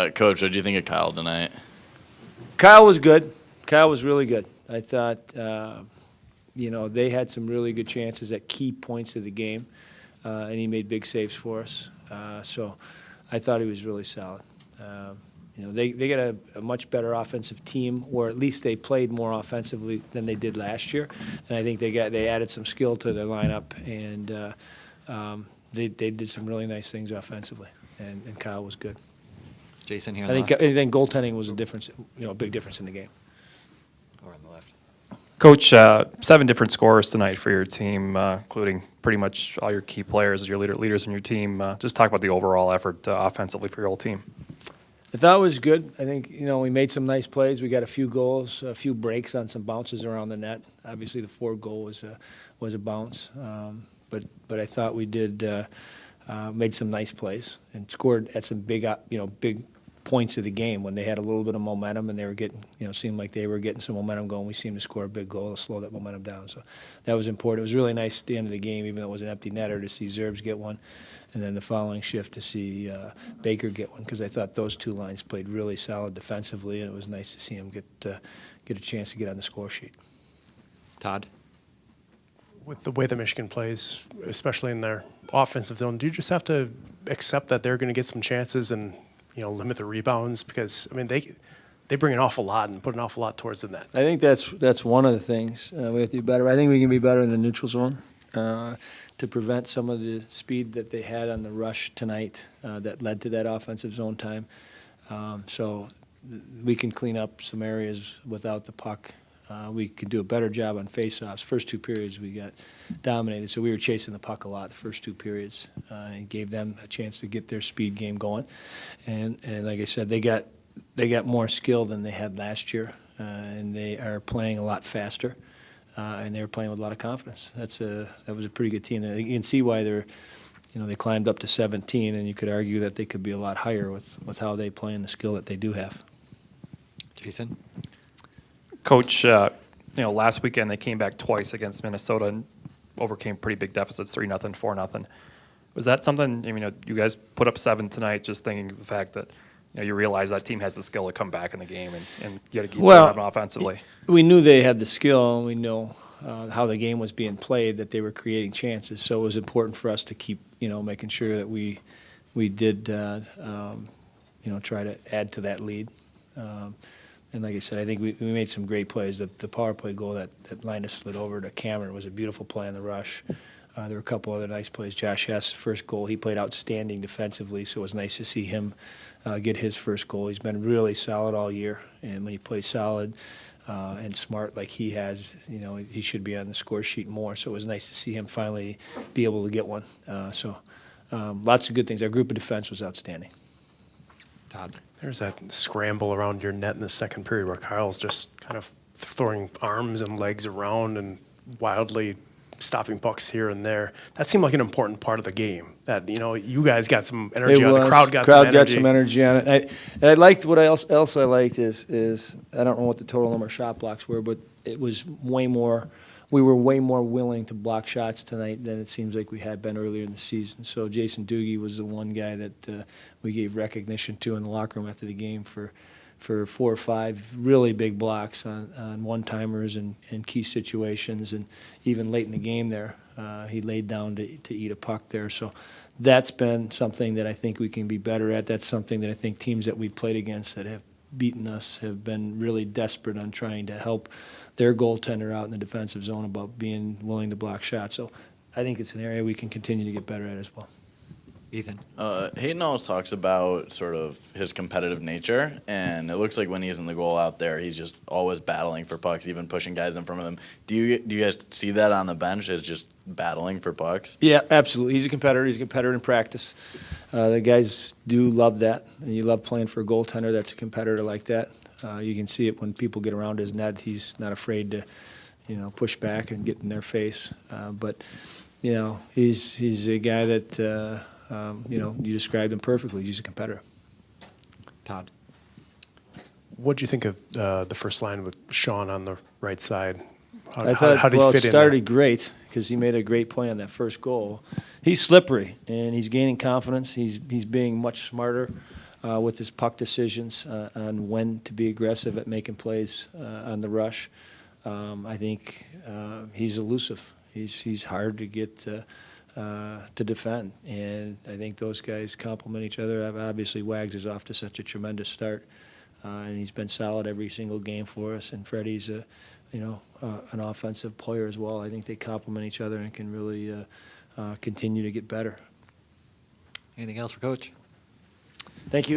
Coach, what do you think of Kyle tonight? Kyle was good. Kyle was really good. I thought, they had some really good chances at key points of the game, and he made big saves for us. So I thought he was really solid. They got a much better offensive team, or at least they played more offensively than they did last year. And I think they added some skill to their lineup, and they did some really nice things offensively. And Kyle was good. Jason here. I think goaltending was a difference, a big difference in the game. Or on the left. Coach, 7 different scorers tonight for your team, including pretty much all your key players, your leaders in your team. Just talk about the overall effort offensively for your whole team. I thought it was good. I think, we made some nice plays. We got a few goals, a few breaks on some bounces around the net. Obviously, the 4th goal was a bounce. But I thought we did made some nice plays and scored at some big points of the game when they had a little bit of momentum and they were getting, seemed like they were getting some momentum going. We seemed to score a big goal to slow that momentum down. So that was important. It was really nice at the end of the game, even though it was an empty netter, to see Zerbs get one, and then the following shift to see Baker get one, because I thought those two lines played really solid defensively, and it was nice to see him get a chance to get on the score sheet. Todd? With the way that Michigan plays, especially in their offensive zone, do you just have to accept that they're going to get some chances and limit the rebounds? Because they bring an awful lot and put an awful lot towards the net. I think that's one of the things we have to do better. I think we can be better in the neutral zone to prevent some of the speed that they had on the rush tonight that led to that offensive zone time. So we can clean up some areas without the puck. We could do a better job on faceoffs. First 2 periods we got dominated, so we were chasing the puck a lot the first 2 periods and gave them a chance to get their speed game going. And like I said, they got more skill than they had last year, and they are playing a lot faster, and they were playing with a lot of confidence. That was a pretty good team. And you can see why they climbed up to 17, and you could argue that they could be a lot higher with how they play and the skill that they do have. Jason? Coach, last weekend they came back twice against Minnesota and overcame pretty big deficits, 3-0, 4-0. Was that something, you guys put up 7 tonight, just thinking of the fact that, you realize that team has the skill to come back in the game and you got to keep them offensively? We knew they had the skill, and we know how the game was being played, that they were creating chances. So it was important for us to keep, making sure that we did, try to add to that lead. And like I said, I think we made some great plays. The power play goal that Linus slid over to Cameron was a beautiful play on the rush. There were a couple other nice plays. Josh Hess' first goal, he played outstanding defensively, so it was nice to see him get his first goal. He's been really solid all year, and when he plays solid and smart like he has, he should be on the score sheet more. So it was nice to see him finally be able to get one. Lots of good things. Our group of defense was outstanding. Todd? There's that scramble around your net in the second period where Kyle's just kind of throwing arms and legs around and wildly stopping pucks here and there. That seemed like an important part of the game. That you guys got some energy on it. The crowd got some energy on it. I liked what else I liked is I don't know what the total number of shot blocks were, but it was way more. We were way more willing to block shots tonight than it seems like we had been earlier in the season. So Jason Doogie was the one guy that we gave recognition to in the locker room after the game for 4 or 5 really big blocks on one-timers and key situations. And even late in the game there, he laid down to eat a puck there. So that's been something that I think we can be better at. That's something that I think teams that we've played against that have beaten us have been really desperate on trying to help their goaltender out in the defensive zone about being willing to block shots. So I think it's an area we can continue to get better at as well. Ethan? Hayden always talks about sort of his competitive nature, and it looks like when he's in the goal out there, he's just always battling for pucks, even pushing guys in front of him. Do you guys see that on the bench as just battling for pucks? Yeah, absolutely. He's a competitor. He's a competitor in practice. The guys do love that, and you love playing for a goaltender that's a competitor like that. You can see it when people get around his net. He's not afraid to, push back and get in their face. But he's a guy that you described him perfectly. He's a competitor. Todd? What do you think of the first line with Sean on the right side? I thought, it started great because he made a great play on that first goal. He's slippery, and he's gaining confidence. He's being much smarter with his puck decisions on when to be aggressive at making plays on the rush. I think he's elusive. He's hard to get to defend, and I think those guys complement each other. Obviously, Wags is off to such a tremendous start, and he's been solid every single game for us. And Freddie's an offensive player as well. I think they complement each other and can really continue to get better. Anything else for Coach? Thank you.